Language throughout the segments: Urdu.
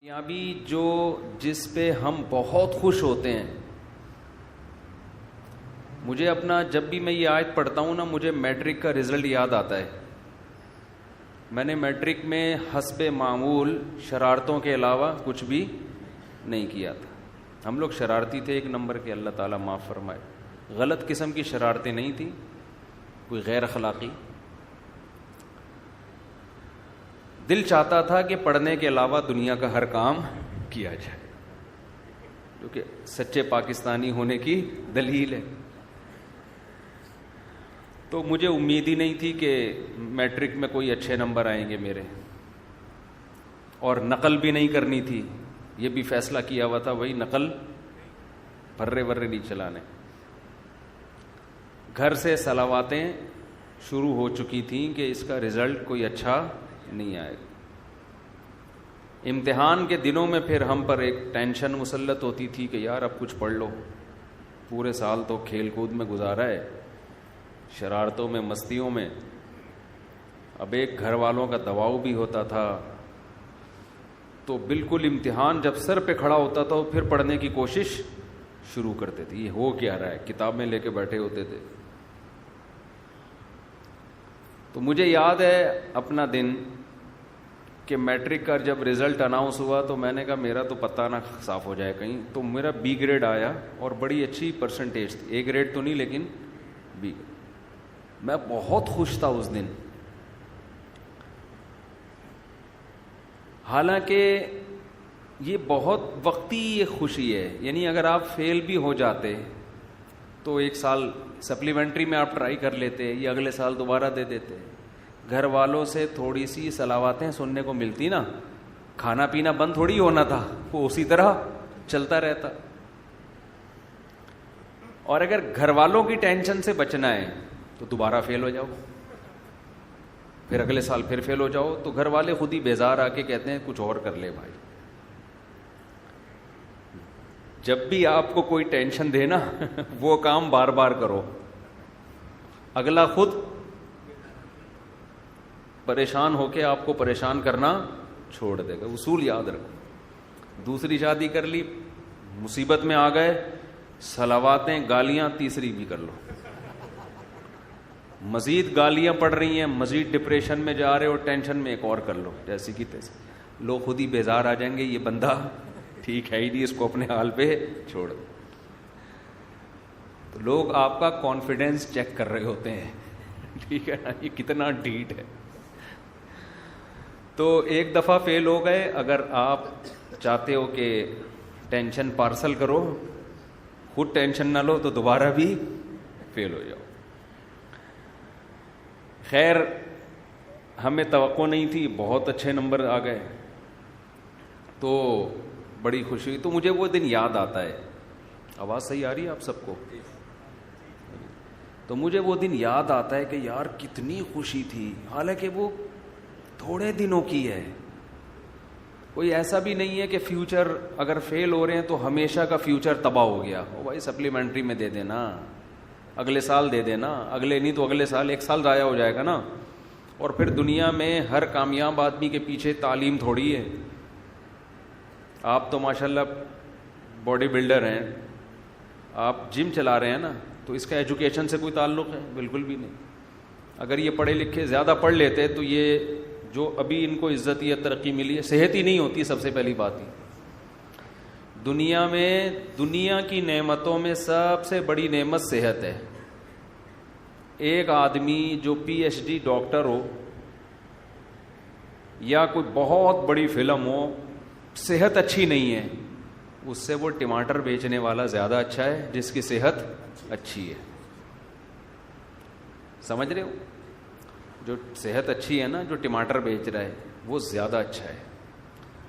کامیابی جس پہ ہم بہت خوش ہوتے ہیں. مجھے اپنا جب بھی میں یہ آیت پڑھتا ہوں نا مجھے میٹرک کا رزلٹ یاد آتا ہے. میں نے میٹرک میں حسب معمول شرارتوں کے علاوہ کچھ بھی نہیں کیا تھا. ہم لوگ شرارتی تھے ایک نمبر کے, اللہ تعالیٰ معاف فرمائے. غلط قسم کی شرارتیں نہیں تھیں, کوئی غیر اخلاقی. دل چاہتا تھا کہ پڑھنے کے علاوہ دنیا کا ہر کام کیا جائے, جو کہ سچے پاکستانی ہونے کی دلیل ہے. تو مجھے امید ہی نہیں تھی کہ میٹرک میں کوئی اچھے نمبر آئیں گے میرے, اور نقل بھی نہیں کرنی تھی. یہ بھی فیصلہ کیا ہوا تھا وہی نقل پھرے ورے نہیں چلانے. گھر سے صلواتیں شروع ہو چکی تھیں کہ اس کا رزلٹ کوئی اچھا نہیں آئے گا. امتحان کے دنوں میں پھر ہم پر ایک ٹینشن مسلط ہوتی تھی کہ یار اب کچھ پڑھ لو, پورے سال تو کھیل کود میں گزارا ہے, شرارتوں میں مستیوں میں. اب ایک گھر والوں کا دباؤ بھی ہوتا تھا, تو بالکل امتحان جب سر پہ کھڑا ہوتا تھا پھر پڑھنے کی کوشش شروع کرتے تھے. یہ ہو کیا رہا ہے, کتابیں لے کے بیٹھے ہوتے تھے. تو مجھے یاد ہے اپنا دن کہ میٹرک کا جب رزلٹ اناؤنس ہوا تو میں نے کہا میرا تو پتہ نہ صاف ہو جائے کہیں. تو میرا بی گریڈ آیا اور بڑی اچھی پرسنٹیج تھی, اے گریڈ تو نہیں لیکن بی. میں بہت خوش تھا اس دن. حالانکہ یہ بہت وقتی یہ خوشی ہے, یعنی اگر آپ فیل بھی ہو جاتے تو ایک سال سپلیمنٹری میں آپ ٹرائی کر لیتے یا اگلے سال دوبارہ دے دیتے. گھر والوں سے تھوڑی سی صلواتیں سننے کو ملتی نا, کھانا پینا بند تھوڑی ہونا تھا, وہ اسی طرح چلتا رہتا. اور اگر گھر والوں کی ٹینشن سے بچنا ہے تو دوبارہ فیل ہو جاؤ, پھر اگلے سال پھر فیل ہو جاؤ, تو گھر والے خود ہی بیزار آ کے کہتے ہیں کچھ اور کر لے بھائی. جب بھی آپ کو کوئی ٹینشن دے نا وہ کام بار بار کرو, اگلا خود پریشان ہو کے آپ کو پریشان کرنا چھوڑ دے گا. اصول یاد رکھو. دوسری شادی کر لی, مصیبت میں آ گئے, صلواتیں گالیاں تیسری بھی کر لو, مزید گالیاں پڑ رہی ہیں, مزید ڈپریشن میں جا رہے ہو, ٹینشن میں ایک اور کر لو, جیسی کی تیسی. لوگ خود ہی بیزار آ جائیں گے, یہ بندہ ٹھیک ہے ہی نہیں, اس کو اپنے حال پہ چھوڑ دو. تو لوگ آپ کا کانفیڈینس چیک کر رہے ہوتے ہیں, ٹھیک ہے نا, یہ کتنا ڈھیٹ ہے. تو ایک دفعہ فیل ہو گئے, اگر آپ چاہتے ہو کہ ٹینشن پارسل کرو, خود ٹینشن نہ لو, تو دوبارہ بھی فیل ہو جاؤ. خیر ہمیں توقع نہیں تھی, بہت اچھے نمبر آ گئے تو بڑی خوشی ہوئی. تو مجھے وہ دن یاد آتا ہے. آواز صحیح آ رہی ہے آپ سب کو؟ تو مجھے وہ دن یاد آتا ہے کہ یار کتنی خوشی تھی, حالانکہ وہ تھوڑے دنوں کی ہے. کوئی ایسا بھی نہیں ہے کہ فیوچر اگر فیل ہو رہے ہیں تو ہمیشہ کا فیوچر تباہ ہو گیا. او بھائی سپلیمنٹری میں دے دینا, اگلے سال دے دینا, اگلے نہیں تو اگلے سال, ایک سال ضائع ہو جائے گا نا. اور پھر دنیا میں ہر کامیاب آدمی کے پیچھے تعلیم تھوڑی ہے. آپ تو ماشاءاللہ باڈی بلڈر ہیں, آپ جم چلا رہے ہیں نا, تو اس کا ایجوکیشن سے کوئی تعلق ہے؟ بالکل بھی نہیں. اگر یہ پڑھے لکھے زیادہ پڑھ لیتے تو یہ جو ابھی ان کو عزت یا ترقی ملی ہے, صحت ہی نہیں ہوتی. سب سے پہلی بات ہی دنیا میں, دنیا کی نعمتوں میں سب سے بڑی نعمت صحت ہے. ایک آدمی جو پی ایچ ڈی ڈاکٹر ہو یا کوئی بہت بڑی فلم ہو, صحت اچھی نہیں ہے, اس سے وہ ٹماٹر بیچنے والا زیادہ اچھا ہے جس کی صحت اچھی ہے. سمجھ رہے ہو؟ جو صحت اچھی ہے نا, جو ٹماٹر بیچ رہا ہے وہ زیادہ اچھا ہے.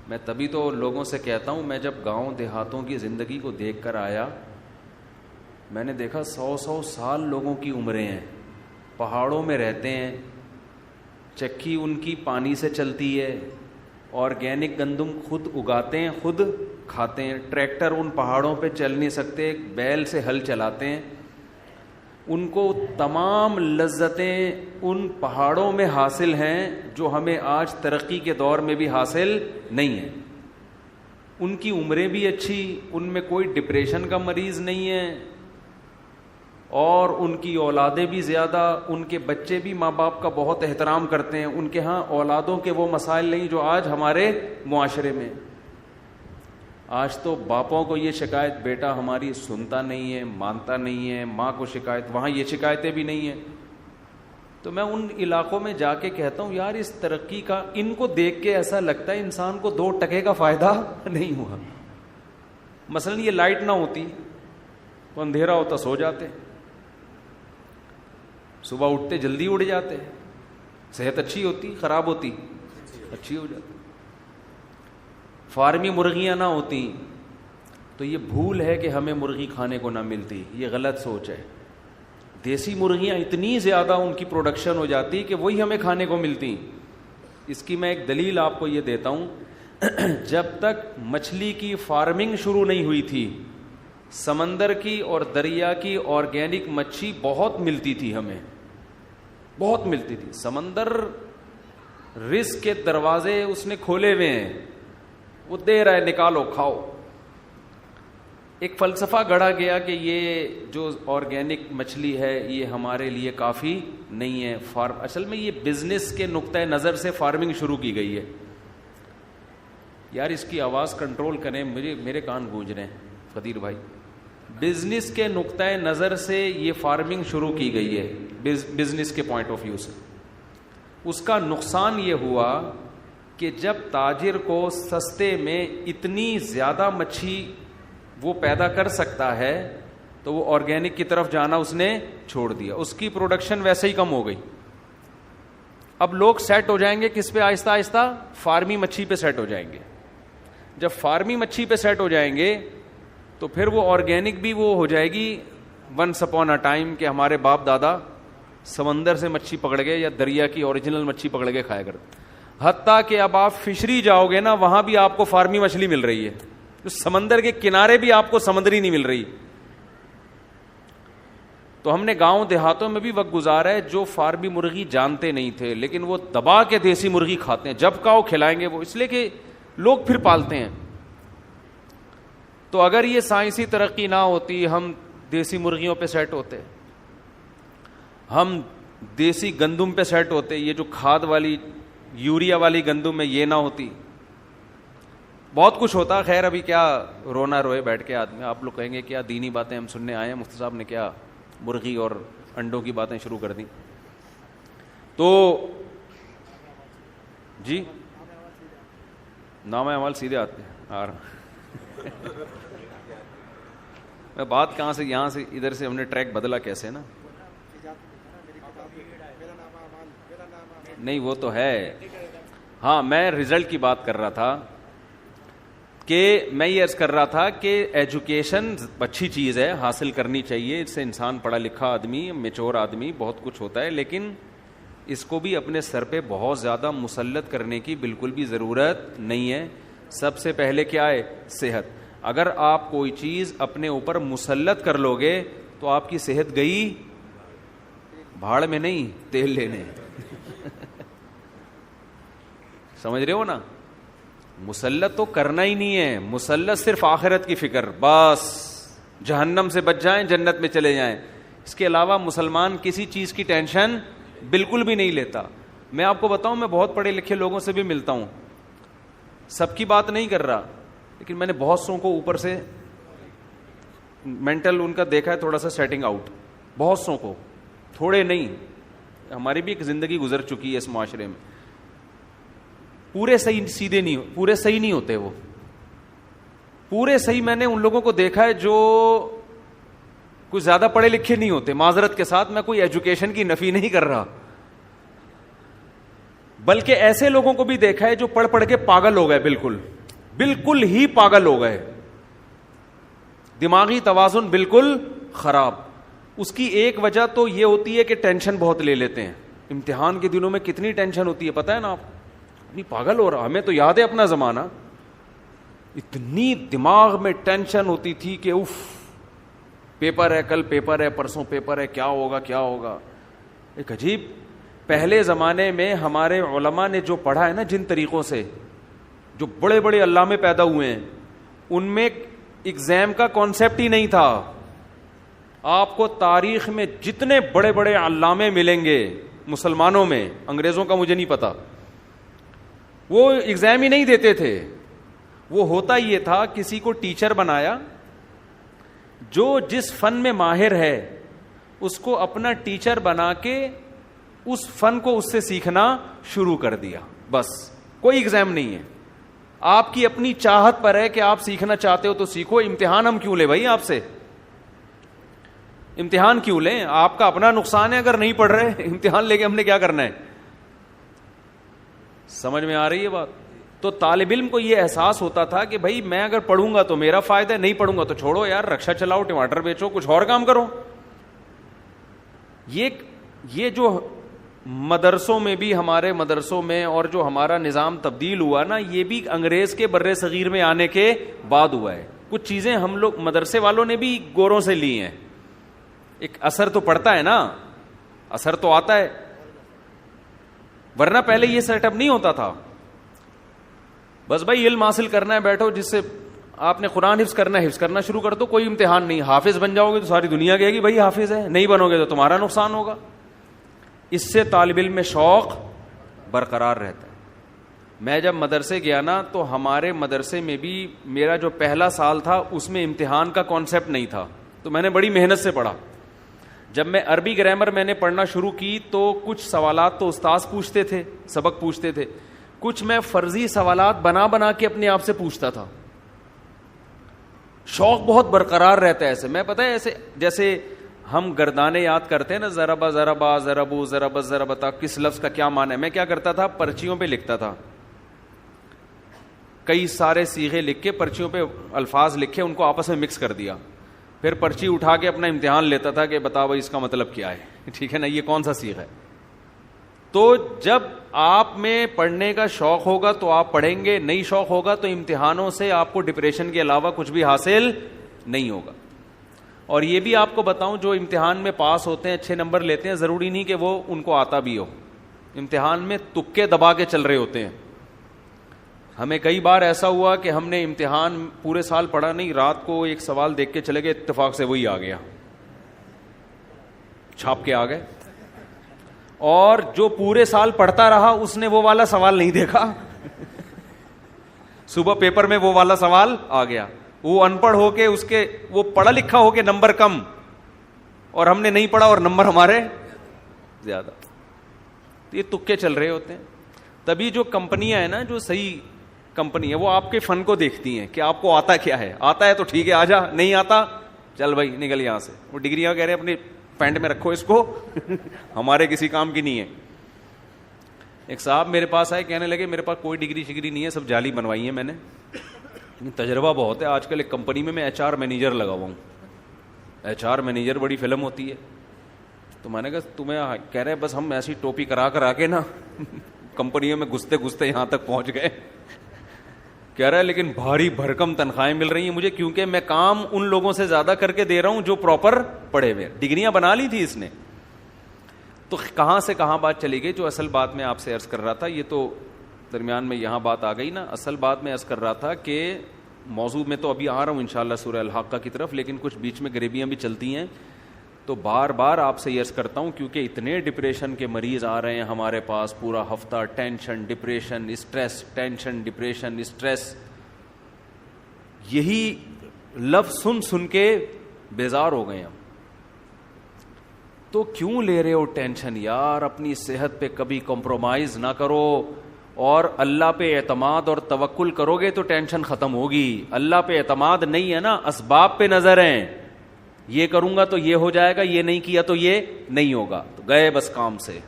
میں تبھی تو لوگوں سے کہتا ہوں, میں جب گاؤں دیہاتوں کی زندگی کو دیکھ کر آیا, میں نے دیکھا 100 سال لوگوں کی عمریں ہیں, پہاڑوں میں رہتے ہیں, چکی ان کی پانی سے چلتی ہے, آرگینک گندم خود اگاتے ہیں, خود کھاتے ہیں. ٹریکٹر ان پہاڑوں پہ چل نہیں سکتے, بیل سے ہل چلاتے ہیں. ان کو تمام لذتیں ان پہاڑوں میں حاصل ہیں جو ہمیں آج ترقی کے دور میں بھی حاصل نہیں ہیں. ان کی عمریں بھی اچھی, ان میں کوئی ڈپریشن کا مریض نہیں ہے, اور ان کی اولادیں بھی زیادہ, ان کے بچے بھی ماں باپ کا بہت احترام کرتے ہیں, ان کے ہاں اولادوں کے وہ مسائل نہیں جو آج ہمارے معاشرے میں. آج تو باپوں کو یہ شکایت, بیٹا ہماری سنتا نہیں ہے, مانتا نہیں ہے, ماں کو شکایت, وہاں یہ شکایتیں بھی نہیں ہیں. تو میں ان علاقوں میں جا کے کہتا ہوں یار اس ترقی کا, ان کو دیکھ کے ایسا لگتا ہے انسان کو 2 ٹکے کا فائدہ نہیں ہوا. مثلا یہ لائٹ نہ ہوتی تو اندھیرا ہوتا, سو جاتے, صبح اٹھتے جلدی اٹھ جاتے, صحت اچھی ہوتی, خراب ہوتی, اچھی ہو جاتی. فارمی مرغیاں نہ ہوتی تو یہ بھول ہے کہ ہمیں مرغی کھانے کو نہ ملتی, یہ غلط سوچ ہے. دیسی مرغیاں اتنی زیادہ ان کی پروڈکشن ہو جاتی کہ وہی ہمیں کھانے کو ملتی. اس کی میں ایک دلیل آپ کو یہ دیتا ہوں. جب تک مچھلی کی فارمنگ شروع نہیں ہوئی تھی, سمندر کی اور دریا کی آرگینک مچھی بہت ملتی تھی, ہمیں بہت ملتی تھی. سمندر رزق کے دروازے اس نے کھولے ہوئے ہیں, وہ دے رہا ہے, نکالو کھاؤ. ایک فلسفہ گڑھا گیا کہ یہ جو آرگینک مچھلی ہے یہ ہمارے لیے کافی نہیں ہے. اصل میں یہ بزنس کے نقطۂ نظر سے فارمنگ شروع کی گئی ہے. یار اس کی آواز کنٹرول کریں, میرے کان گونج رہے ہیں قدیر بھائی. بزنس کے نقطۂ نظر سے یہ فارمنگ شروع کی گئی ہے, بزنس کے پوائنٹ آف ویو سے. اس کا نقصان یہ ہوا کہ جب تاجر کو سستے میں اتنی زیادہ مچھی وہ پیدا کر سکتا ہے تو وہ آرگینک کی طرف جانا اس نے چھوڑ دیا. اس کی پروڈکشن ویسے ہی کم ہو گئی. اب لوگ سیٹ ہو جائیں گے کس پہ؟ آہستہ آہستہ فارمی مچھی پہ سیٹ ہو جائیں گے. جب فارمی مچھی پہ سیٹ ہو جائیں گے تو پھر وہ آرگینک بھی وہ ہو جائے گی ونس اپون اے ٹائم کہ ہمارے باپ دادا سمندر سے مچھی پکڑ گئے یا دریا کی اوریجنل مچھی پکڑ کے کھایا کرتے. حتیٰ کہ اب آپ فشری جاؤ گے نا, وہاں بھی آپ کو فارمی مچھلی مل رہی ہے. سمندر کے کنارے بھی آپ کو سمندری نہیں مل رہی. تو ہم نے گاؤں دیہاتوں میں بھی وقت گزارا ہے جو فارمی مرغی جانتے نہیں تھے, لیکن وہ دبا کے دیسی مرغی کھاتے ہیں. جب کھاؤ کھلائیں گے وہ, اس لیے کہ لوگ پھر پالتے ہیں. تو اگر یہ سائنسی ترقی نہ ہوتی, ہم دیسی مرغیوں پہ سیٹ ہوتے, ہم دیسی گندم پہ سیٹ ہوتے, یہ جو کھاد والی یوریا والی گندم ہے یہ نہ ہوتی, بہت کچھ ہوتا. خیر ابھی کیا رونا روئے بیٹھ کے آدمی. آپ لوگ کہیں گے کیا دینی باتیں ہم سننے آئے ہیں, مفتی صاحب نے کیا مرغی اور انڈوں کی باتیں شروع کر دیں. تو جی نام اعمال سیدھے آتے ہیں. میں بات کہاں سے, یہاں سے ادھر سے ہم نے ٹریک بدلا کیسے نا. نہیں وہ تو ہے. ہاں میں رزلٹ کی بات کر رہا تھا کہ میں یہ عرض کر رہا تھا کہ ایجوکیشن اچھی چیز ہے, حاصل کرنی چاہیے. اس سے انسان پڑھا لکھا آدمی, میچور آدمی بہت کچھ ہوتا ہے, لیکن اس کو بھی اپنے سر پہ بہت زیادہ مسلط کرنے کی بالکل بھی ضرورت نہیں ہے. سب سے پہلے کیا ہے؟ صحت. اگر آپ کوئی چیز اپنے اوپر مسلط کر لو گے تو آپ کی صحت گئی بھاڑ میں, نہیں تیل لینے. سمجھ رہے ہو نا؟ مسلط تو کرنا ہی نہیں ہے, مسلط صرف آخرت کی فکر, بس جہنم سے بچ جائیں جنت میں چلے جائیں. اس کے علاوہ مسلمان کسی چیز کی ٹینشن بالکل بھی نہیں لیتا. میں آپ کو بتاؤں, میں بہت پڑھے لکھے لوگوں سے بھی ملتا ہوں, سب کی بات نہیں کر رہا, لیکن میں نے بہت سو کو اوپر سے مینٹل ان کا دیکھا ہے تھوڑا سا سیٹنگ آؤٹ, بہت سو کو, تھوڑے نہیں. ہماری بھی ایک زندگی گزر چکی ہے اس معاشرے میں. پورے صحیح سیدھے نہیں, پورے صحیح نہیں ہوتے وہ, پورے صحیح. میں نے ان لوگوں کو دیکھا ہے جو کچھ زیادہ پڑھے لکھے نہیں ہوتے. معذرت کے ساتھ میں کوئی ایجوکیشن کی نفی نہیں کر رہا, بلکہ ایسے لوگوں کو بھی دیکھا ہے جو پڑھ پڑھ کے پاگل ہو گئے, بالکل بالکل ہی پاگل ہو گئے, دماغی توازن بالکل خراب. اس کی ایک وجہ تو یہ ہوتی ہے کہ ٹینشن بہت لے لیتے ہیں. امتحان کے دنوں میں کتنی ٹینشن ہوتی ہے پتہ ہے نا آپ, اتنی پاگل ہو رہا. ہمیں تو یاد ہے اپنا زمانہ, اتنی دماغ میں ٹینشن ہوتی تھی کہ اف پیپر ہے, کل پیپر ہے, پرسوں پیپر ہے, کیا ہوگا کیا ہوگا. ایک عجیب. پہلے زمانے میں ہمارے علماء نے جو پڑھا ہے نا جن طریقوں سے, جو بڑے بڑے علامے پیدا ہوئے ہیں, ان میں ایگزام کا کانسیپٹ ہی نہیں تھا. آپ کو تاریخ میں جتنے بڑے بڑے علامے ملیں گے مسلمانوں میں, انگریزوں کا مجھے نہیں پتا, وہ ایگزام ہی نہیں دیتے تھے. وہ ہوتا یہ تھا, کسی کو ٹیچر بنایا, جو جس فن میں ماہر ہے اس کو اپنا ٹیچر بنا کے اس فن کو اس سے سیکھنا شروع کر دیا. بس کوئی ایگزام نہیں ہے, آپ کی اپنی چاہت پر ہے کہ آپ سیکھنا چاہتے ہو تو سیکھو. امتحان ہم کیوں لیں بھائی آپ سے, امتحان کیوں لیں؟ آپ کا اپنا نقصان ہے اگر نہیں پڑھ رہے. امتحان لے کے ہم نے کیا کرنا ہے؟ سمجھ میں آ رہی ہے بات؟ تو طالب علم کو یہ احساس ہوتا تھا کہ بھائی میں اگر پڑھوں گا تو میرا فائدہ ہے, نہیں پڑھوں گا تو چھوڑو یار, رکشا چلاؤ, ٹماٹر بیچو, کچھ اور کام کرو. یہ جو مدرسوں میں بھی, ہمارے مدرسوں میں, اور جو ہمارا نظام تبدیل ہوا نا, یہ بھی انگریز کے بر صغیر میں آنے کے بعد ہوا ہے. کچھ چیزیں ہم لوگ مدرسے والوں نے بھی گوروں سے لی ہیں. ایک اثر تو پڑتا ہے نا, اثر تو آتا ہے, ورنہ پہلے یہ سیٹ اپ نہیں ہوتا تھا. بس بھائی علم حاصل کرنا ہے, بیٹھو, جس سے آپ نے قرآن حفظ کرنا ہے حفظ کرنا شروع کر دو, کوئی امتحان نہیں. حافظ بن جاؤ گے تو ساری دنیا کہے گی بھائی حافظ ہے, نہیں بنو گے تو تمہارا نقصان ہوگا. اس سے طالب علم میں شوق برقرار رہتا ہے. میں جب مدرسے گیا نا تو ہمارے مدرسے میں بھی میرا جو پہلا سال تھا اس میں امتحان کا کانسیپٹ نہیں تھا, تو میں نے بڑی محنت سے پڑھا. جب میں عربی گرامر میں نے پڑھنا شروع کی تو کچھ سوالات تو استاذ پوچھتے تھے, سبق پوچھتے تھے, کچھ میں فرضی سوالات بنا بنا کے اپنے آپ سے پوچھتا تھا. شوق بہت برقرار رہتا ہے ایسے. میں پتہ ہے ایسے جیسے ہم گردانے یاد کرتے ہیں نا, ضربا ضربا ضربو ضربت ضربتا, کس لفظ کا کیا معنی ہے. میں کیا کرتا تھا, پرچیوں پہ لکھتا تھا, کئی سارے صیغے لکھ کے پرچیوں پہ الفاظ لکھے, ان کو آپس میں مکس کر دیا, پھر پرچی اٹھا کے اپنا امتحان لیتا تھا کہ بتاؤ بھائی اس کا مطلب کیا ہے, ٹھیک ہے نا, یہ کون سا صیغہ ہے. تو جب آپ میں پڑھنے کا شوق ہوگا تو آپ پڑھیں گے, نہیں شوق ہوگا تو امتحانوں سے آپ کو ڈپریشن کے علاوہ کچھ بھی حاصل نہیں ہوگا. اور یہ بھی آپ کو بتاؤں, جو امتحان میں پاس ہوتے ہیں, اچھے نمبر لیتے ہیں, ضروری نہیں کہ وہ ان کو آتا بھی ہو. امتحان میں تکے دبا کے چل رہے ہوتے ہیں. ہمیں کئی بار ایسا ہوا کہ ہم نے امتحان پورے سال پڑھا نہیں, رات کو ایک سوال دیکھ کے چلے گئے, اتفاق سے وہی آ گیا, چھاپ کے آ گئے. اور جو پورے سال پڑھتا رہا اس نے وہ والا سوال نہیں دیکھا, صبح پیپر میں وہ والا سوال آ گیا. وہ ان پڑھ ہو کے, اس کے وہ پڑھا لکھا ہو کے نمبر کم, اور ہم نے نہیں پڑھا اور نمبر ہمارے زیادہ. یہ تکے چل رہے ہوتے ہیں. تبھی جو کمپنیاں ہیں نا, جو صحیح کمپنی ہے, وہ آپ کے فن کو دیکھتی ہیں کہ آپ کو آتا کیا ہے. آتا ہے تو ٹھیک ہے, آ جا, نہیں آتا چل بھائی نکل یہاں سے. وہ ڈگریاں کہہ رہے ہیں اپنی پینٹ میں رکھو اس کو, ہمارے کسی کام کی نہیں ہے. ایک صاحب میرے پاس آئے, کہنے لگے میرے پاس کوئی ڈگری شگری نہیں ہے, سب جعلی بنوائی ہے میں نے, تجربہ بہت ہے. آج کل ایک کمپنی میں ایچ آر مینیجر لگا ہوا ہوں. ایچ آر مینیجر بڑی فلم ہوتی ہے. تو میں نے کہا تمہیں, کہہ رہے بس ہم ایسی ٹوپی کرا کے نا کمپنیوں میں گھستے گھستے یہاں تک پہنچ گئے. کہہ رہا ہے لیکن بھاری بھرکم تنخواہیں مل رہی ہیں مجھے, کیونکہ میں کام ان لوگوں سے زیادہ کر کے دے رہا ہوں جو پراپر پڑھے ہوئے, ڈگریاں بنا لی تھی اس نے. تو کہاں سے کہاں بات چلی گئی. جو اصل بات میں آپ سے عرض کر رہا تھا, یہ تو درمیان میں یہاں بات آ گئی نا. اصل بات میں عرض کر رہا تھا کہ موضوع میں تو ابھی آ رہا ہوں انشاءاللہ سورہ الحاقہ کی طرف, لیکن کچھ بیچ میں غریبیاں بھی چلتی ہیں. تو بار بار آپ سے یہ عرض کرتا ہوں, کیونکہ اتنے ڈپریشن کے مریض آ رہے ہیں ہمارے پاس پورا ہفتہ, tension depression stress, tension depression stress, یہی لفظ سن سن کے بیزار ہو گئے ہم. تو کیوں لے رہے ہو ٹینشن یار, اپنی صحت پہ کبھی کمپرومائز نہ کرو, اور اللہ پہ اعتماد اور توکل کرو گے تو ٹینشن ختم ہوگی. اللہ پہ اعتماد نہیں ہے نا, اسباب پہ نظر ہیں, یہ کروں گا تو یہ ہو جائے گا, یہ نہیں کیا تو یہ نہیں ہوگا, تو گئے بس کام سے.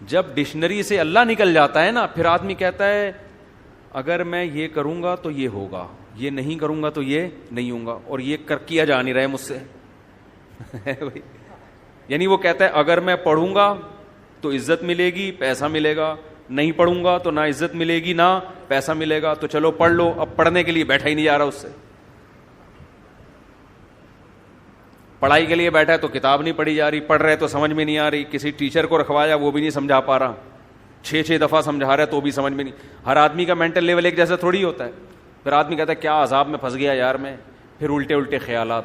جب ڈکشنری سے اللہ نکل جاتا ہے نا, پھر آدمی کہتا ہے اگر میں یہ کروں گا تو یہ ہوگا, یہ نہیں کروں گا تو یہ نہیں ہوگا, اور یہ کیا جا نہیں رہا ہے مجھ سے. یعنی وہ کہتا ہے اگر میں پڑھوں گا تو عزت ملے گی, پیسہ ملے گا, نہیں پڑھوں گا تو نہ عزت ملے گی نہ پیسہ ملے گا, تو چلو پڑھ لو. اب پڑھنے کے لیے بیٹھا ہی نہیں جا رہا اس سے, پڑھائی کے لیے بیٹھا ہے تو کتاب نہیں پڑھی جا رہی, پڑھ رہے تو سمجھ میں نہیں آ رہی, کسی ٹیچر کو رکھوایا وہ بھی نہیں سمجھا پا رہا, 6 دفعہ سمجھا رہا ہے تو بھی سمجھ میں نہیں. ہر آدمی کا مینٹل لیول ایک جیسا تھوڑی ہوتا ہے. پھر آدمی کہتا ہے کیا عذاب میں پھنس گیا یار میں, پھر الٹے الٹے خیالات,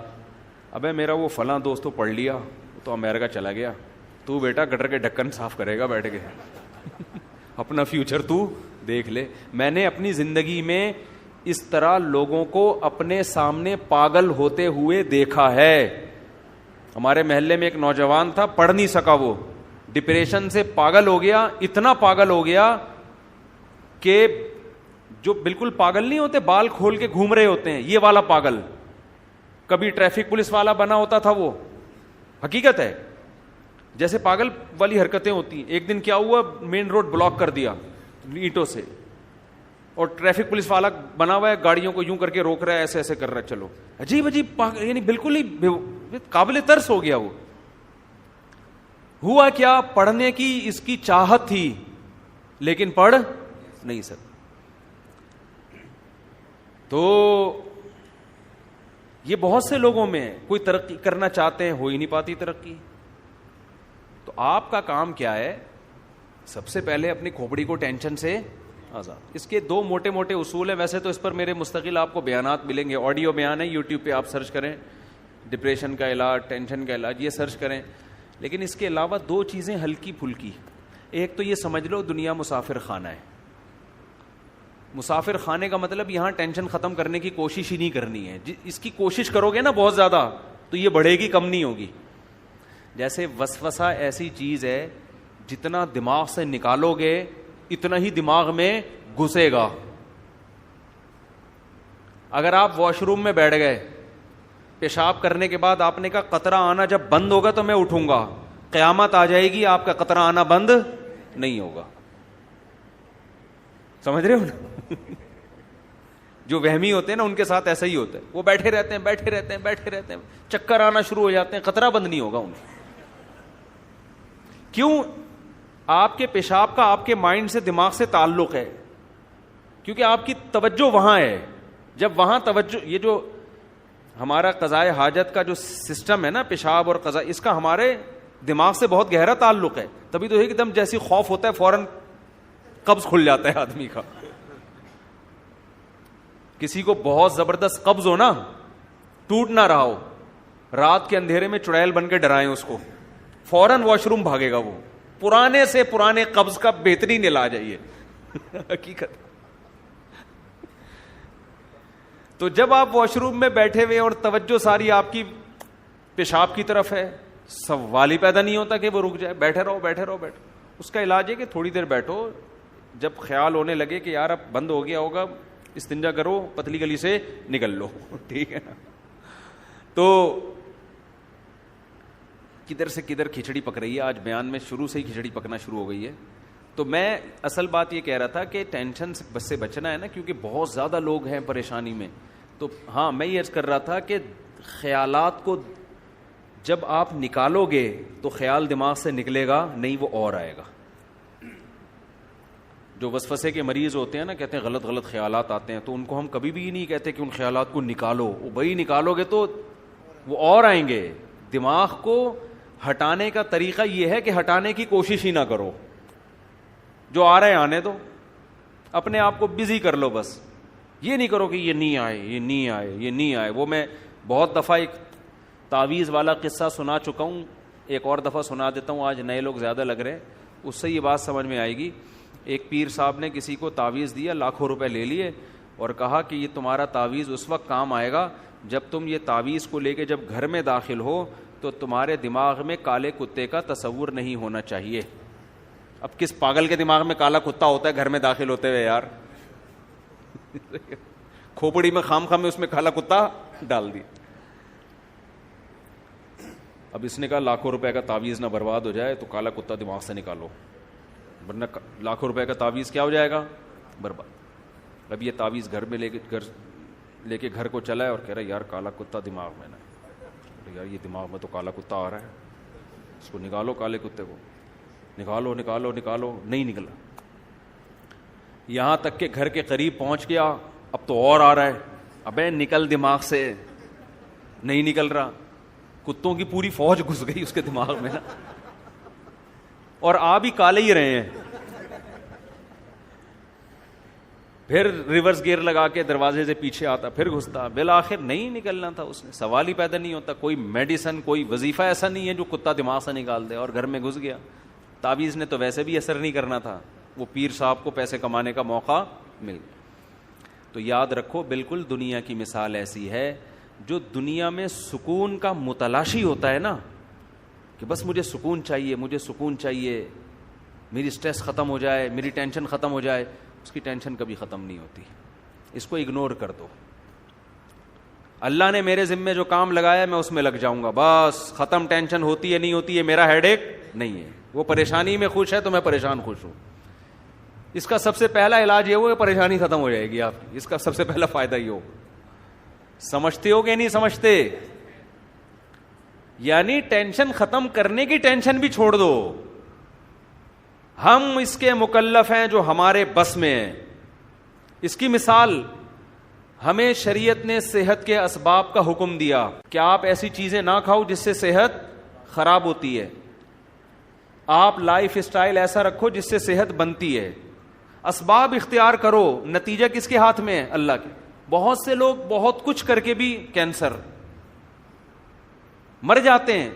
ابے میرا وہ فلاں دوست تو پڑھ لیا, تو امریکہ چلا گیا, تو بیٹا گٹر کے ڈھکن صاف کرے گا بیٹھ کے, اپنا فیوچر تو دیکھ لے. میں نے اپنی زندگی میں اس طرح لوگوں کو اپنے سامنے پاگل ہوتے ہوئے دیکھا ہے. ہمارے محلے میں ایک نوجوان تھا, پڑھ نہیں سکا, وہ ڈپریشن سے پاگل ہو گیا, اتنا پاگل ہو گیا کہ جو بالکل پاگل نہیں ہوتے, بال کھول کے گھوم رہے ہوتے ہیں, یہ والا پاگل. کبھی ٹریفک پولیس والا بنا ہوتا تھا, وہ حقیقت ہے, جیسے پاگل والی حرکتیں ہوتی ہیں. ایک دن کیا ہوا, مین روڈ بلاک کر دیا اینٹوں سے, اور ٹریفک پولیس والا بنا ہوا ہے, گاڑیوں کو یوں کر کے روک رہا ہے, ایسے ایسے کر رہا ہے. چلو عجیب عجیب, یعنی بالکل ہی قابل ترس ہو گیا. وہ ہوا کیا, پڑھنے کی اس کی چاہت تھی لیکن پڑھ نہیں سکتا. تو یہ بہت سے لوگوں میں, کوئی ترقی کرنا چاہتے ہیں, ہو ہی نہیں پاتی ترقی. تو آپ کا کام کیا ہے, سب سے پہلے اپنی کھوپڑی کو ٹینشن سے آزاد. اس کے دو موٹے موٹے اصول ہیں, ویسے تو اس پر میرے مستقل آپ کو بیانات ملیں گے, آڈیو بیان ہے, یوٹیوب پہ آپ سرچ کریں, ڈپریشن کا علاج, ٹینشن کا علاج, یہ سرچ کریں. لیکن اس کے علاوہ دو چیزیں ہلکی پھلکی. ایک تو یہ سمجھ لو دنیا مسافر خانہ ہے. مسافر خانے کا مطلب یہاں ٹینشن ختم کرنے کی کوشش ہی نہیں کرنی ہے. اس کی کوشش کرو گے نا بہت زیادہ, تو یہ بڑھے گی, کم نہیں ہوگی. جیسے وسوسہ ایسی چیز ہے, جتنا دماغ سے نکالو گے اتنا ہی دماغ میں گھسے گا. اگر آپ واش روم میں بیٹھ گئے, پیشاب کرنے کے بعد آپ نے کہا قطرہ آنا جب بند ہوگا تو میں اٹھوں گا, قیامت آ جائے گی, آپ کا قطرہ آنا بند نہیں ہوگا. سمجھ رہے ہو نا؟ جو وہمی ہوتے ہیں نا, ان کے ساتھ ایسا ہی ہوتا ہے. وہ بیٹھے رہتے ہیں بیٹھے رہتے ہیں بیٹھے رہتے ہیں, چکر آنا شروع ہو جاتے ہیں, قطرہ بند نہیں ہوگا ان کو. کیوں؟ آپ کے پیشاب کا آپ کے مائنڈ سے, دماغ سے تعلق ہے, کیونکہ آپ کی توجہ وہاں ہے. جب وہاں توجہ, یہ جو ہمارا قضائے حاجت کا جو سسٹم ہے نا, پیشاب اور قضاء, اس کا ہمارے دماغ سے بہت گہرا تعلق ہے. تبھی تو ایک دم جیسی خوف ہوتا ہے فوراً قبض کھل جاتا ہے آدمی کا. کسی کو بہت زبردست قبض ہو نا, ٹوٹ نہ رہا ہو, رات کے اندھیرے میں چڑیل بن کے ڈرائیں اس کو, فوراً واش روم بھاگے گا وہ. پرانے سے پرانے قبض کا بہترین علاج ہے یہ, حقیقت. تو جب آپ واش روم میں بیٹھے ہوئے اور توجہ ساری آپ کی پیشاب کی طرف ہے, سوال ہی پیدا نہیں ہوتا کہ وہ رک جائے. بیٹھے رہو بیٹھے رہو بیٹھے. اس کا علاج ہے کہ تھوڑی دیر بیٹھو, جب خیال ہونے لگے کہ یار اب بند ہو گیا ہوگا, استنجا کرو, پتلی گلی سے نکل لو, ٹھیک ہے نا. تو کدھر سے کدھر کھچڑی پک رہی ہے آج بیان میں, شروع سے ہی کھچڑی پکنا شروع ہو گئی ہے. تو میں اصل بات یہ کہہ رہا تھا کہ ٹینشن سے بچنا ہے نا, کیونکہ بہت زیادہ لوگ ہیں پریشانی میں. تو ہاں, میں یہ عرض کر رہا تھا کہ خیالات کو جب آپ نکالو گے تو خیال دماغ سے نکلے گا نہیں, وہ اور آئے گا. جو وسوسے کے مریض ہوتے ہیں نا, کہتے ہیں غلط غلط خیالات آتے ہیں, تو ان کو ہم کبھی بھی نہیں کہتے کہ ان خیالات کو نکالو. وہ بھائی نکالو گے تو وہ اور آئیں گے. دماغ کو ہٹانے کا طریقہ یہ ہے کہ ہٹانے کی کوشش ہی نہ کرو, جو آ رہے آنے دو, اپنے آپ کو بزی کر لو. بس یہ نہیں کرو کہ یہ نہیں آئے یہ نہیں آئے یہ نہیں آئے. وہ میں بہت دفعہ ایک تعویذ والا قصہ سنا چکا ہوں, ایک اور دفعہ سنا دیتا ہوں, آج نئے لوگ زیادہ لگ رہے, اس سے یہ بات سمجھ میں آئے گی. ایک پیر صاحب نے کسی کو تعویذ دیا, لاکھوں روپے لے لیے, اور کہا کہ یہ تمہارا تعویذ اس وقت کام آئے گا جب تم یہ تعویذ کو لے کے جب گھر میں داخل ہو تو تمہارے دماغ میں کالے کتے کا تصور نہیں ہونا چاہیے. اب کس پاگل کے دماغ میں کالا کتا ہوتا ہے گھر میں داخل ہوتے ہوئے یار؟ کھوپڑی میں خام خام میں اس میں کالا کتا ڈال دی. اب اس نے کہا لاکھوں روپے کا تعویذ نہ برباد ہو جائے تو کالا کتا دماغ سے نکالو, ورنہ لاکھوں روپے کا تعویذ کیا ہو جائے گا, برباد. اب یہ تعویذ گھر میں لے کے گھر کو چلا ہے اور کہہ رہا ہے یار کالا کتا دماغ میں نا, یار یہ دماغ میں تو کالا کتا آ رہا ہے, اس کو نکالو, کالے کتے کو نکالو نکالو نکالو. نہیں نکلا, یہاں تک کہ گھر کے قریب پہنچ گیا, اب تو اور آ رہا ہے. ابے نکل دماغ سے, نہیں نکل رہا. کتوں کی پوری فوج گھس گئی اس کے دماغ میں نا, اور آ بھی کالے ہی رہے ہیں. پھر ریورس گیئر لگا کے دروازے سے پیچھے آتا, پھر گھستا, بالآخر نہیں نکلنا تھا اس نے, سوال ہی پیدا نہیں ہوتا. کوئی میڈیسن, کوئی وظیفہ ایسا نہیں ہے جو کتا دماغ سے نکال دے, اور گھر میں گھس گیا. تعویذ نے تو ویسے بھی اثر نہیں کرنا تھا, وہ پیر صاحب کو پیسے کمانے کا موقع مل گیا. تو یاد رکھو, بالکل دنیا کی مثال ایسی ہے, جو دنیا میں سکون کا متلاشی ہوتا ہے نا, کہ بس مجھے سکون چاہیے, مجھے سکون چاہیے, میری سٹریس ختم ہو جائے, میری ٹینشن ختم ہو جائے, اس کی ٹینشن کبھی ختم نہیں ہوتی. اس کو اگنور کر دو. اللہ نے میرے ذمے جو کام لگایا میں اس میں لگ جاؤں گا, بس ختم. ٹینشن ہوتی ہے نہیں ہوتی ہے میرا ہیڈ ایک نہیں ہے. وہ پریشانی میں خوش ہے تو میں پریشان خوش ہوں. اس کا سب سے پہلا علاج یہ ہو کہ پریشانی ختم ہو جائے گی آپ کی. اس کا سب سے پہلا فائدہ یہ ہو. سمجھتے ہو کہ نہیں سمجھتے؟ یعنی ٹینشن ختم کرنے کی ٹینشن بھی چھوڑ دو. ہم اس کے مکلف ہیں جو ہمارے بس میں ہیں. اس کی مثال, ہمیں شریعت نے صحت کے اسباب کا حکم دیا کہ آپ ایسی چیزیں نہ کھاؤ جس سے صحت خراب ہوتی ہے. آپ لائف اسٹائل ایسا رکھو جس سے صحت بنتی ہے. اسباب اختیار کرو. نتیجہ کس کے ہاتھ میں ہے؟ اللہ کے. بہت سے لوگ بہت کچھ کر کے بھی کینسر مر جاتے ہیں,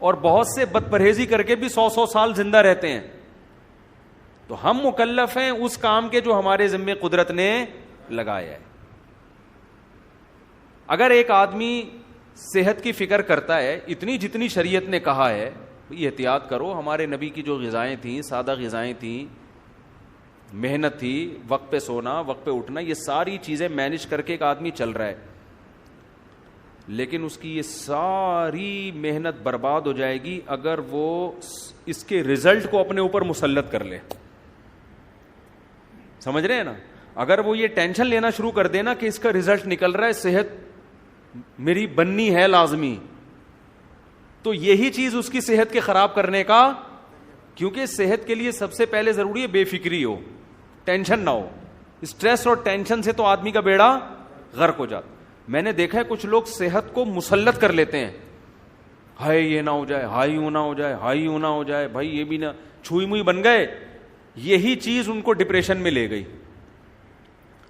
اور بہت سے بد پرہیزی کر کے بھی 100 سال زندہ رہتے ہیں. تو ہم مکلف ہیں اس کام کے جو ہمارے ذمے قدرت نے لگایا ہے. اگر ایک آدمی صحت کی فکر کرتا ہے, اتنی جتنی شریعت نے کہا ہے احتیاط کرو. ہمارے نبی کی جو غذائیں تھیں, سادہ غذائیں تھیں, محنت تھی, وقت پہ سونا, وقت پہ اٹھنا, یہ ساری چیزیں مینج کر کے ایک آدمی چل رہا ہے, لیکن اس کی یہ ساری محنت برباد ہو جائے گی اگر وہ اس کے رزلٹ کو اپنے اوپر مسلط کر لے. سمجھ رہے ہیں نا؟ اگر وہ یہ ٹینشن لینا شروع کر دینا کہ اس کا رزلٹ نکل رہا ہے, صحت میری بننی ہے لازمی, تو یہی چیز اس کی صحت کے خراب کرنے کا, کیونکہ صحت کے لیے سب سے پہلے ضروری ہے بے فکری ہو, ٹینشن نہ ہو. اسٹریس اور ٹینشن سے تو آدمی کا بیڑا غرق ہو جاتا. میں نے دیکھا ہے کچھ لوگ صحت کو مسلط کر لیتے ہیں, ہائے یہ نہ ہو جائے, ہائی یوں نہ ہو جائے, ہائی یوں نہ ہو جائے, بھائی یہ بھی نہ, چھوئی موئی بن گئے. یہی چیز ان کو ڈپریشن میں لے گئی.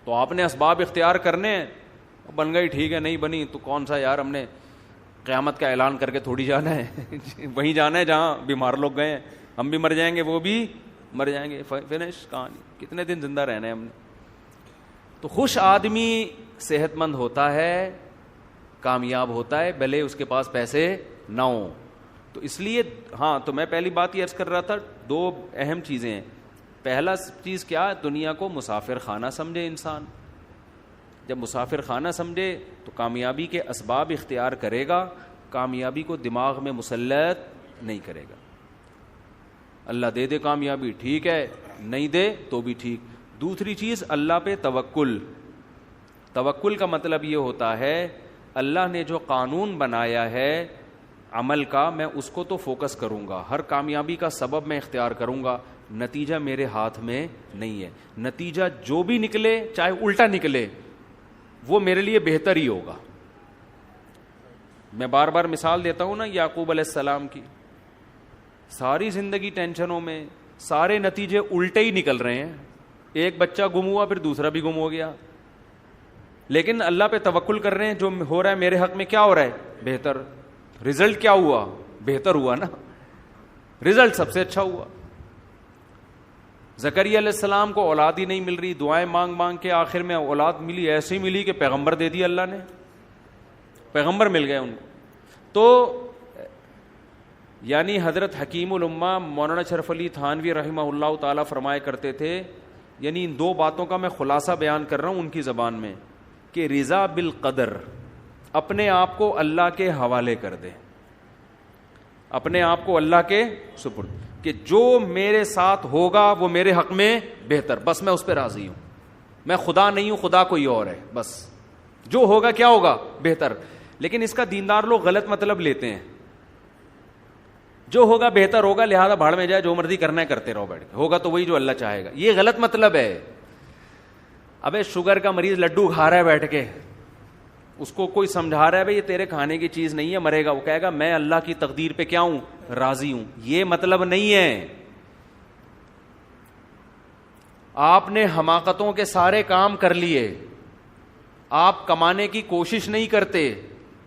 تو آپ نے اسباب اختیار کرنے, بن گئی ٹھیک ہے, نہیں بنی تو کون سا یار, ہم نے قیامت کا اعلان کر کے تھوڑی جانا ہے. وہیں جانا ہے جہاں بیمار لوگ گئے ہیں. ہم بھی مر جائیں گے, وہ بھی مر جائیں گے, فنش کہانی. کتنے دن زندہ رہنا ہے ہم نے. تو خوش آدمی صحت مند ہوتا ہے, کامیاب ہوتا ہے, بھلے اس کے پاس پیسے نہ ہوں. تو اس لیے ہاں, تو میں پہلی بات یہ عرض کر رہا تھا, دو اہم چیزیں ہیں. پہلا چیز کیا, دنیا کو مسافر خانہ سمجھے انسان. جب مسافر خانہ سمجھے تو کامیابی کے اسباب اختیار کرے گا, کامیابی کو دماغ میں مسلط نہیں کرے گا. اللہ دے دے کامیابی ٹھیک ہے, نہیں دے تو بھی ٹھیک. دوسری چیز, اللہ پہ توکل. توکل کا مطلب یہ ہوتا ہے اللہ نے جو قانون بنایا ہے عمل کا, میں اس کو تو فوکس کروں گا, ہر کامیابی کا سبب میں اختیار کروں گا. نتیجہ میرے ہاتھ میں نہیں ہے. نتیجہ جو بھی نکلے, چاہے الٹا نکلے, وہ میرے لیے بہتر ہی ہوگا. میں بار بار مثال دیتا ہوں نا یعقوب علیہ السلام کی. ساری زندگی ٹینشنوں میں, سارے نتیجے الٹے ہی نکل رہے ہیں. ایک بچہ گم ہوا, پھر دوسرا بھی گم ہو گیا, لیکن اللہ پہ توکل کر رہے ہیں, جو ہو رہا ہے میرے حق میں کیا ہو رہا ہے, بہتر. رزلٹ کیا ہوا, بہتر ہوا نا, رزلٹ سب سے اچھا ہوا. زکریا علیہ السلام کو اولاد ہی نہیں مل رہی, دعائیں مانگ مانگ کے آخر میں اولاد ملی, ایسی ملی کہ پیغمبر دے دیا اللہ نے, پیغمبر مل گئے ان کو. تو یعنی حضرت حکیم الامہ مولانا شرف علی تھانوی رحمہ اللہ تعالیٰ فرمایا کرتے تھے, یعنی ان دو باتوں کا میں خلاصہ بیان کر رہا ہوں ان کی زبان میں, کہ رضا بالقدر, اپنے آپ کو اللہ کے حوالے کر دے, اپنے آپ کو اللہ کے سپرد, کہ جو میرے ساتھ ہوگا وہ میرے حق میں بہتر, بس میں اس پہ راضی ہوں. میں خدا نہیں ہوں, خدا کوئی اور ہے, بس جو ہوگا کیا ہوگا, بہتر. لیکن اس کا دیندار لوگ غلط مطلب لیتے ہیں. جو ہوگا بہتر ہوگا, لہذا بھاڑ میں جائے, جو مرضی کرنا ہے کرتے رہو بیٹھ کے, ہوگا تو وہی جو اللہ چاہے گا. یہ غلط مطلب ہے. ابے شوگر کا مریض لڈو کھا رہا ہے بیٹھ کے, اس کو کوئی سمجھا رہا ہے بھائی یہ تیرے کھانے کی چیز نہیں ہے, مرے گا, وہ کہے گا میں اللہ کی تقدیر پہ کیا ہوں, راضی ہوں. یہ مطلب نہیں ہے. آپ نے حماقتوں کے سارے کام کر لیے, آپ کمانے کی کوشش نہیں کرتے,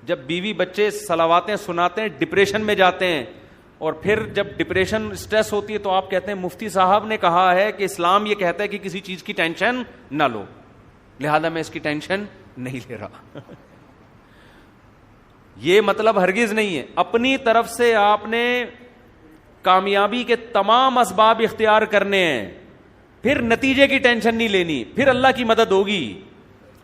جب بیوی بچے صلواتیں سناتے ہیں ڈپریشن میں جاتے ہیں, اور پھر جب ڈپریشن اسٹریس ہوتی ہے تو آپ کہتے ہیں مفتی صاحب نے کہا ہے کہ اسلام یہ کہتا ہے کہ کسی چیز کی ٹینشن نہ لو, لہذا میں اس کی ٹینشن نہیں لے رہا. یہ مطلب ہرگز نہیں ہے. اپنی طرف سے آپ نے کامیابی کے تمام اسباب اختیار کرنے ہیں, پھر نتیجے کی ٹینشن نہیں لینی, پھر اللہ کی مدد ہوگی.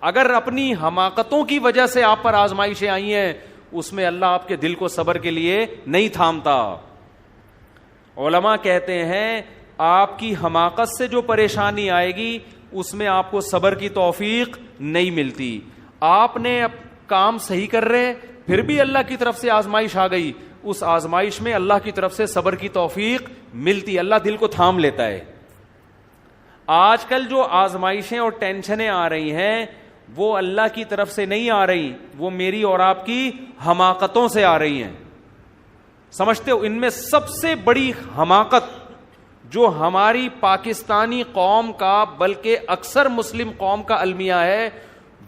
اگر اپنی حماقتوں کی وجہ سے آپ پر آزمائشیں آئی ہیں, اس میں اللہ آپ کے دل کو صبر کے لیے نہیں تھامتا. علماء کہتے ہیں آپ کی حماقت سے جو پریشانی آئے گی اس میں آپ کو صبر کی توفیق نہیں ملتی. آپ نے اب کام صحیح کر رہے, پھر بھی اللہ کی طرف سے آزمائش آ گئی, اس آزمائش میں اللہ کی طرف سے صبر کی توفیق ملتی, اللہ دل کو تھام لیتا ہے. آج کل جو آزمائشیں اور ٹینشنیں آ رہی ہیں وہ اللہ کی طرف سے نہیں آ رہی, وہ میری اور آپ کی حماقتوں سے آ رہی ہیں. سمجھتے ہو, ان میں سب سے بڑی حماقت جو ہماری پاکستانی قوم کا بلکہ اکثر مسلم قوم کا المیہ ہے,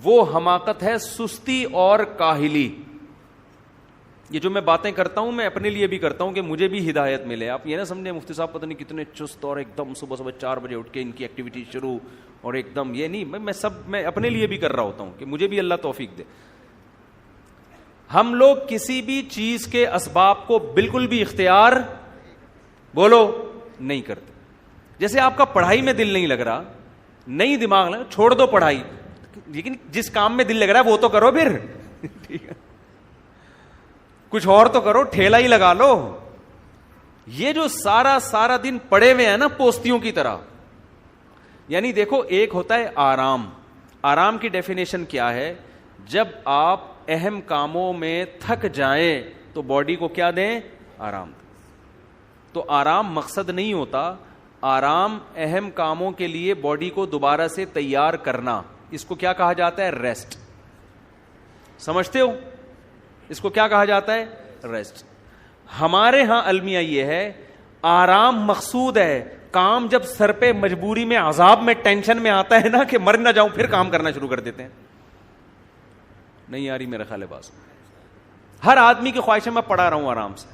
وہ حماقت ہے سستی اور کاہلی. یہ جو میں باتیں کرتا ہوں میں اپنے لیے بھی کرتا ہوں کہ مجھے بھی ہدایت ملے. آپ یہ نہ سمجھیں مفتی صاحب پتہ نہیں کتنے چست اور ایک دم صبح 4 بجے اٹھ کے ان کی ایکٹیویٹی شروع, اور ایک دم یہ نہیں, میں اپنے لیے بھی کر رہا ہوتا ہوں کہ مجھے بھی اللہ توفیق دے. ہم لوگ کسی بھی چیز کے اسباب کو بالکل بھی اختیار بولو نہیں کرتے. جیسے آپ کا پڑھائی میں دل نہیں لگ رہا, نہیں دماغ لگا, چھوڑ دو پڑھائی, لیکن جس کام میں دل لگ رہا ہے وہ تو کرو پھر. ٹھیک ہے, کچھ اور تو کرو, ٹھیلا ہی لگا لو. یہ جو سارا دن پڑے ہوئے ہیں نا پوستیوں کی طرح, یعنی دیکھو ایک ہوتا ہے آرام. آرام کی ڈیفینیشن کیا ہے؟ جب آپ اہم کاموں میں تھک جائیں تو باڈی کو کیا دیں؟ آرام. تو آرام مقصد نہیں ہوتا, آرام اہم کاموں کے لیے باڈی کو دوبارہ سے تیار کرنا, اس کو کیا کہا جاتا ہے؟ ریسٹ. سمجھتے ہو اس کو کیا کہا جاتا ہے؟ ریسٹ. ہمارے ہاں المیہ یہ ہے آرام مقصود ہے, کام جب سر پہ مجبوری میں عذاب میں ٹینشن میں آتا ہے نا کہ مر نہ جاؤں, پھر کام کرنا شروع کر دیتے ہیں. نہیں آ رہی میرا خیال ہے بات. ہر آدمی کی خواہش ہے میں پڑا رہا ہوں آرام سے,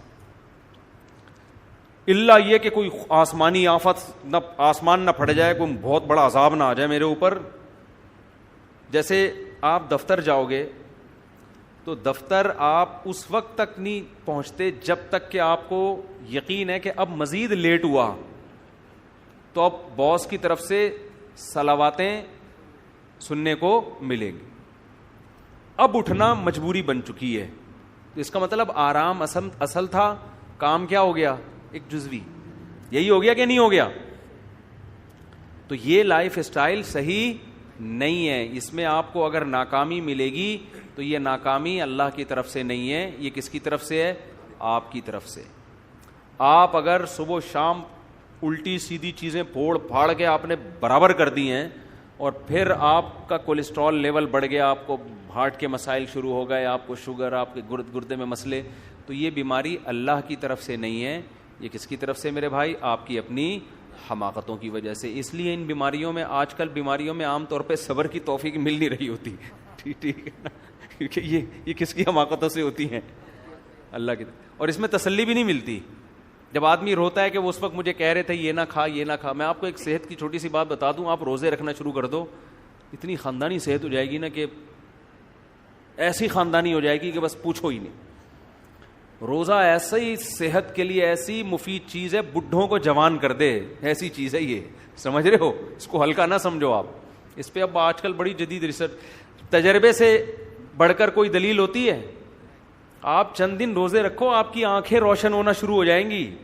اللہ یہ کہ کوئی آسمانی آفت نہ, آسمان نہ پھٹ جائے, کوئی بہت بڑا عذاب نہ آ جائے میرے اوپر. جیسے آپ دفتر جاؤ گے تو دفتر آپ اس وقت تک نہیں پہنچتے جب تک کہ آپ کو یقین ہے کہ اب مزید لیٹ ہوا تو اب باس کی طرف سے صلواتیں سننے کو ملیں گی. اب اٹھنا مجبوری بن چکی ہے, تو اس کا مطلب آرام اصل تھا, کام کیا ہو گیا؟ ایک جزوی. یہی ہو گیا کہ نہیں ہو گیا؟ تو یہ لائف اسٹائل صحیح نہیں ہے. اس میں آپ کو اگر ناکامی ملے گی تو یہ ناکامی اللہ کی طرف سے نہیں ہے, یہ کس کی طرف سے ہے؟ آپ کی طرف سے. آپ اگر صبح شام الٹی سیدھی چیزیں پھوڑ پھاڑ کے آپ نے برابر کر دی ہیں, اور پھر آپ کا کولیسٹرول لیول بڑھ گیا, آپ کو ہارٹ کے مسائل شروع ہو گئے, آپ کو شوگر, آپ کے گردے میں مسئلے, تو یہ بیماری اللہ کی طرف سے نہیں ہے. یہ کس کی طرف سے میرے بھائی؟ آپ کی اپنی حماقتوں کی وجہ سے. اس لیے ان بیماریوں میں, آج کل بیماریوں میں عام طور پہ صبر کی توفیق مل نہیں رہی ہوتی. ٹھیک ہے, کیونکہ یہ کس کی حماقتوں سے ہوتی ہیں؟ اللہ کی. اور اس میں تسلی بھی نہیں ملتی. جب آدمی روتا ہے کہ وہ اس وقت مجھے کہہ رہے تھے یہ نہ کھا یہ نہ کھا. میں آپ کو ایک صحت کی چھوٹی سی بات بتا دوں, آپ روزے رکھنا شروع کر دو, اتنی خاندانی صحت ہو جائے گی نا کہ ایسی خاندانی ہو جائے گی کہ بس پوچھو ہی نہیں. روزہ ایسی صحت کے لیے ایسی مفید چیز ہے, بڈھوں کو جوان کر دے, ایسی چیز ہے یہ. سمجھ رہے ہو, اس کو ہلکا نہ سمجھو آپ. اس پہ اب آج کل بڑی جدید ریسرچ, تجربے سے بڑھ کر کوئی دلیل ہوتی ہے؟ آپ چند دن روزے رکھو, آپ کی آنکھیں روشن ہونا شروع ہو جائیں گی,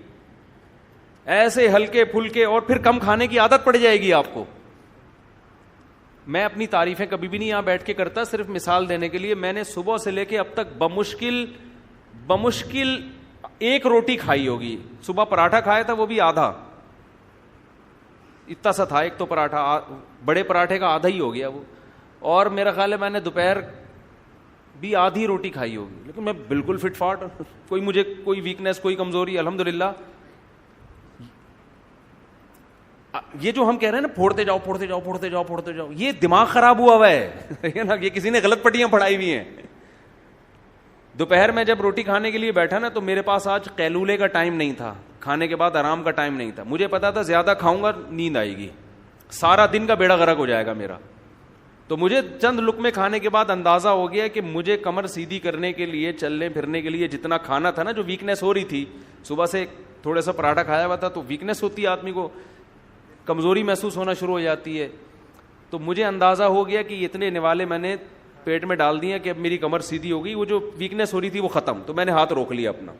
ایسے ہلکے پھلکے, اور پھر کم کھانے کی عادت پڑ جائے گی آپ کو. میں اپنی تعریفیں کبھی بھی نہیں یہاں بیٹھ کے کرتا, صرف مثال دینے کے لیے. میں نے صبح سے لے کے اب تک بمشکل 1 روٹی کھائی ہوگی. صبح پراٹھا کھایا تھا, وہ بھی آدھا, اتنا سا تھا ایک تو پراٹھا, بڑے پراٹھے کا آدھا ہی ہو گیا وہ. اور میرا خیال ہے میں نے دوپہر بھی آدھی روٹی کھائی ہوگی, لیکن میں بالکل فٹ فاٹ, مجھے کوئی ویکنیس, کوئی کمزوری, الحمدللہ. یہ جو ہم کہہ رہے ہیں نا پھوڑتے جاؤ پھوڑتے جاؤ پھوڑتے جاؤ پھوڑتے جاؤ, یہ دماغ خراب ہوا ہے نا, یہ کسی نے غلط پٹیاں پڑھائی ہوئی ہیں. دوپہر میں جب روٹی کھانے کے لیے بیٹھا نا تو میرے پاس آج قیلولے کا ٹائم نہیں تھا, کھانے کے بعد آرام کا ٹائم نہیں تھا. مجھے پتا تھا زیادہ کھاؤں گا نیند آئے گی, سارا دن کا بیڑا غرق ہو جائے گا میرا. تو مجھے چند لقمے کھانے کے بعد اندازہ ہو گیا کہ مجھے کمر سیدھی کرنے کے لیے, چلنے پھرنے کے لیے جتنا کھانا تھا نا, جو ویکنیس ہو رہی تھی, صبح سے تھوڑا سا پراٹھا کھایا ہوا تھا تو ویکنیس ہوتی ہے, آدمی کو کمزوری محسوس ہونا شروع ہو جاتی ہے. تو مجھے اندازہ ہو گیا کہ اتنے نوالے میں نے پیٹ میں ڈال دیے کہ اب میری کمر سیدھی ہو گئی, وہ جو ویکنیس ہو رہی تھی وہ ختم. تو میں نے ہاتھ روک لیا اپنا,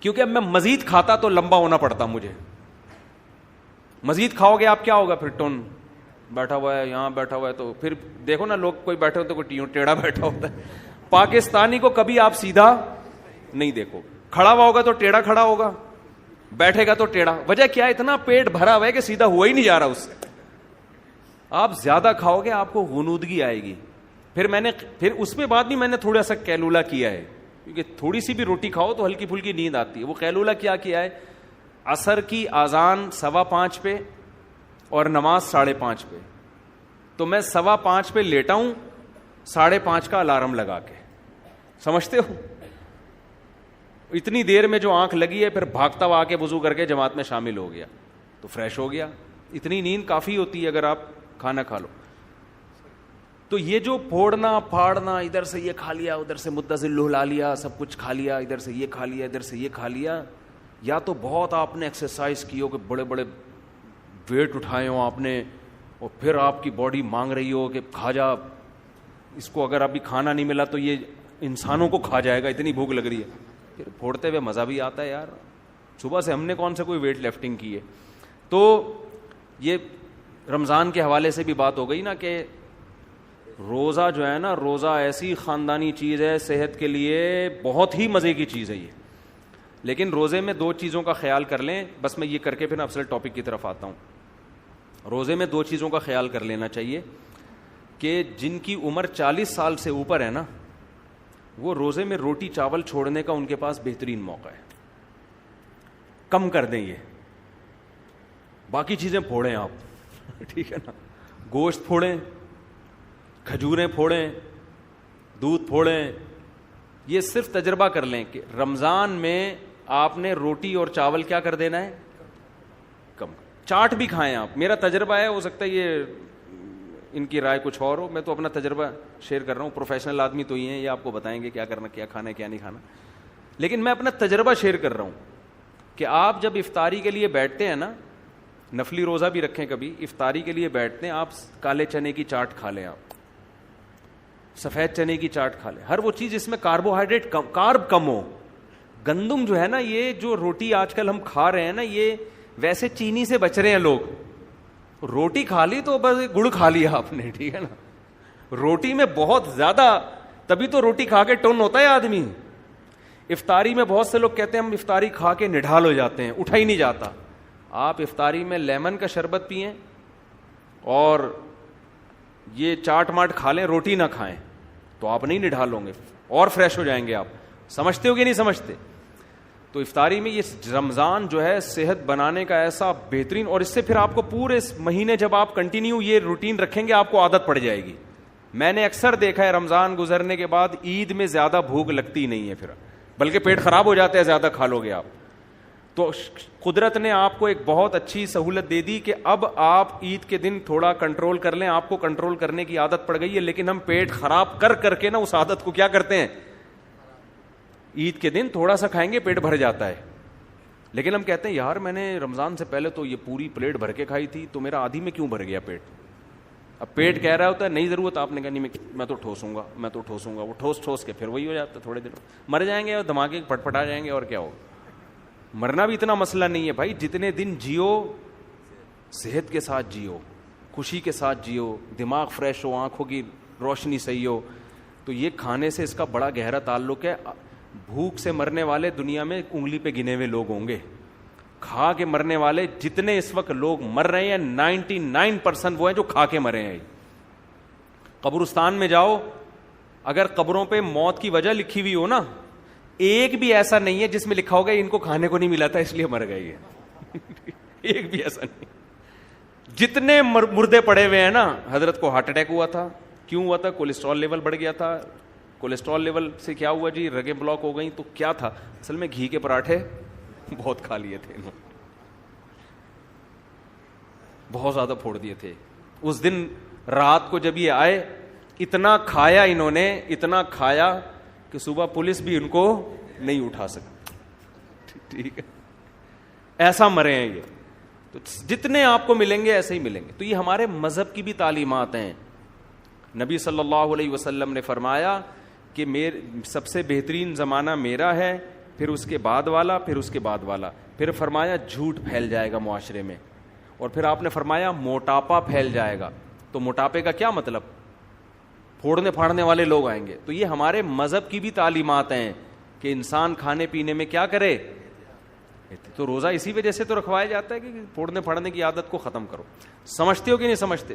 کیونکہ اب میں مزید کھاتا تو لمبا ہونا پڑتا مجھے. مزید کھاؤ گے آپ کیا ہوگا پھر, ٹون بیٹھا ہوا ہے یہاں بیٹھا ہوا ہے, تو پھر دیکھو نا لوگ کوئی بیٹھے ہوتے کوئی ٹیڑھا بیٹھا ہوتا ہے. پاکستانی کو کبھی آپ سیدھا نہیں دیکھو, کھڑا ہوا ہوگا تو ٹیڑھا کھڑا ہوگا, بیٹھے گا تو ٹیڑھا. وجہ کیا ہے, اتنا پیٹ بھرا ہوا ہے کہ سیدھا ہوا ہی نہیں جا رہا اس سے. آپ زیادہ کھاؤ گے آپ کو غنودگی آئے گی. پھر اس میں بعد بھی میں نے تھوڑا سا قیلولہ کیا ہے, کیونکہ تھوڑی سی بھی روٹی کھاؤ تو ہلکی پھلکی نیند آتی ہے. وہ قیلولہ کیا ہے, عصر کی اذان 5:15 پہ اور نماز 5:30 پہ. تو میں 5:15 پہ لیٹا ہوں, 5:30 کا الارم لگا کے. سمجھتے ہو اتنی دیر میں جو آنکھ لگی ہے, پھر بھاگتا ہوا آ کے وضو کر کے جماعت میں شامل ہو گیا تو فریش ہو گیا. اتنی نیند کافی ہوتی ہے اگر آپ کھانا کھا لو. تو یہ جو پھوڑنا پھاڑنا, ادھر سے یہ کھا لیا ادھر سے متصل لہلا لیا, سب کچھ کھا لیا, ادھر سے یہ کھا لیا ادھر سے یہ کھا لیا, یا تو بہت آپ نے ایکسرسائز کی ہو کہ بڑے بڑے ویٹ اٹھائے ہوں آپ نے, اور پھر آپ کی باڈی مانگ رہی ہو کہ کھا جا اس کو, اگر ابھی کھانا نہیں ملا تو یہ انسانوں کو کھا جائے گا, اتنی بھوک لگ رہی ہے. پھر پھوڑتے ہوئے مزہ بھی آتا ہے یار, صبح سے ہم نے کون سے کوئی ویٹ لفٹنگ کی ہے. تو یہ رمضان کے حوالے سے بھی بات ہو گئی نا کہ روزہ جو ہے نا, روزہ ایسی خاندانی چیز ہے, صحت کے لیے بہت ہی مزے کی چیز ہے یہ. لیکن روزے میں 2 چیزوں کا خیال کر لیں, بس میں یہ کر کے پھر اصل ٹاپک کی طرف آتا ہوں. روزے میں 2 چیزوں کا خیال کر لینا چاہیے کہ جن کی عمر 40 سال سے اوپر ہے نا, وہ روزے میں روٹی چاول چھوڑنے کا ان کے پاس بہترین موقع ہے. کم کر دیں, یہ باقی چیزیں پھوڑیں آپ, ٹھیک ہے نا, گوشت پھوڑیں, کھجوریں پھوڑیں, دودھ پھوڑیں. یہ صرف تجربہ کر لیں کہ رمضان میں آپ نے روٹی اور چاول کیا کر دینا ہے, کم. چاٹ بھی کھائیں آپ, میرا تجربہ ہے, ہو سکتا ہے یہ ان کی رائے کچھ اور ہو, میں تو اپنا تجربہ شیئر کر رہا ہوں. پروفیشنل آدمی تو ہی ہیں, یہ آپ کو بتائیں گے کیا کرنا, کیا کھانا ہے کیا نہیں کھانا, لیکن میں اپنا تجربہ شیئر کر رہا ہوں کہ آپ جب افطاری کے لیے بیٹھتے ہیں نا, نفلی روزہ بھی رکھیں کبھی, افطاری کے لیے بیٹھتے ہیں آپ, کالے چنے کی چاٹ کھا لیں, آپ سفید چنے کی چاٹ کھا لیں, ہر وہ چیز اس میں کاربوہائیڈریٹ کم, کارب کم ہو. گندم جو ہے نا, یہ جو روٹی آج کل ہم کھا رہے ہیں نا, یہ ویسے چینی سے بچ رہے ہیں لوگ. روٹی کھا لی تو بس گڑ کھا لیا آپ نے, ٹھیک ہے نا. روٹی میں بہت زیادہ, تبھی تو روٹی کھا کے ٹون ہوتا ہے آدمی. افطاری میں بہت سے لوگ کہتے ہیں ہم افطاری کھا کے نڈھال ہو جاتے ہیں, اٹھا ہی نہیں جاتا. آپ افطاری میں لیمن کا شربت پئیں اور یہ چاٹ ماٹ کھا لیں, روٹی نہ کھائیں, تو آپ نہیں نڈھال ہوں گے اور فریش ہو جائیں گے آپ. سمجھتے ہو کہ نہیں سمجھتے؟ تو افطاری میں یہ رمضان جو ہے صحت بنانے کا ایسا بہترین, اور اس سے پھر آپ کو پورے مہینے جب آپ کنٹینیو یہ روٹین رکھیں گے آپ کو عادت پڑ جائے گی. میں نے اکثر دیکھا ہے رمضان گزرنے کے بعد عید میں زیادہ بھوک لگتی نہیں ہے پھر, بلکہ پیٹ خراب ہو جاتا ہے زیادہ کھا لو گے آپ. تو قدرت نے آپ کو ایک بہت اچھی سہولت دے دی کہ اب آپ عید کے دن تھوڑا کنٹرول کر لیں. آپ کو کنٹرول کرنے کی عادت پڑ گئی ہے, لیکن ہم پیٹ خراب کر کر کے نا اس عادت کو کیا کرتے ہیں, عید کے دن تھوڑا سا کھائیں گے پیٹ بھر جاتا ہے. لیکن ہم کہتے ہیں یار میں نے رمضان سے پہلے تو یہ پوری پلیٹ بھر کے کھائی تھی, تو میرا آدھی میں کیوں بھر گیا پیٹ. اب پیٹ کہہ رہا ہوتا ہے نہیں ضرورت, آپ نے کہا نہیں میں تو ٹھوسوں گا, میں تو ٹھوسوں گا. وہ ٹھوس کے پھر وہی ہو جاتا ہے, تھوڑے دن مر جائیں گے اور دھماکے پٹ پٹا جائیں گے, اور کیا ہوگا. مرنا بھی اتنا مسئلہ نہیں ہے بھائی, جتنے دن جیو صحت کے ساتھ جیو, خوشی کے ساتھ جیو, دماغ فریش ہو, آنکھوں کی روشنی صحیح ہو. تو یہ کھانے سے اس کا بڑا گہرا تعلق ہے. بھوک سے مرنے والے دنیا میں انگلی پہ گنے ہوئے لوگ ہوں گے, کھا کے مرنے والے جتنے اس وقت لوگ مر رہے ہیں 99% وہ ہیں جو کھا کے مرے ہیں. قبرستان میں جاؤ, اگر قبروں پہ موت کی وجہ لکھی ہوئی ہو نا, ایک بھی ایسا نہیں ہے جس میں لکھا ہوگا ان کو کھانے کو نہیں ملا تھا اس لیے مر گئے. ایک بھی ایسا نہیں. جتنے مردے پڑے ہوئے ہیں نا, حضرت کو ہارٹ اٹیک ہوا تھا, کیوں ہوا تھا؟ کولیسٹرول لیول بڑھ گیا تھا. کولیسٹرول لیول سے کیا ہوا جی؟ رگیں بلاک ہو گئیں. تو کیا تھا اصل میں؟ گھی کے پراٹھے بہت کھا لیے تھے انہوں, بہت زیادہ پھوڑ دیے تھے. اس دن رات کو جب یہ آئے, اتنا کھایا انہوں نے, اتنا کھایا کہ صبح پولیس بھی ان کو نہیں اٹھا سکتی. ٹھیک ہے, ایسا مرے ہیں یہ. تو جتنے آپ کو ملیں گے ایسے ہی ملیں گے. تو یہ ہمارے مذہب کی بھی تعلیمات ہیں. نبی صلی اللہ علیہ وسلم نے فرمایا کہ سب سے بہترین زمانہ میرا ہے, پھر اس کے بعد والا, پھر اس کے بعد والا. پھر فرمایا جھوٹ پھیل جائے گا معاشرے میں, اور پھر آپ نے فرمایا موٹاپا پھیل جائے گا. تو موٹاپے کا کیا مطلب؟ پھوڑنے پھاڑنے والے لوگ آئیں گے. تو یہ ہمارے مذہب کی بھی تعلیمات ہیں کہ انسان کھانے پینے میں کیا کرے. تو روزہ اسی وجہ سے تو رکھوایا جاتا ہے کہ پھوڑنے پھاڑنے کی عادت کو ختم کرو. سمجھتے ہو کہ نہیں سمجھتے؟